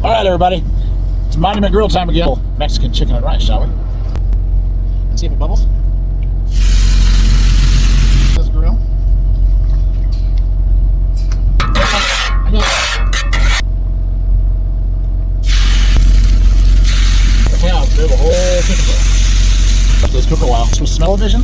All right, everybody. It's Monument Grill time again. Mexican chicken and rice, shall we? And see if it bubbles. This grill. Yeah, do the whole chicken grill. Let this cook a while. Some smell-o-vision.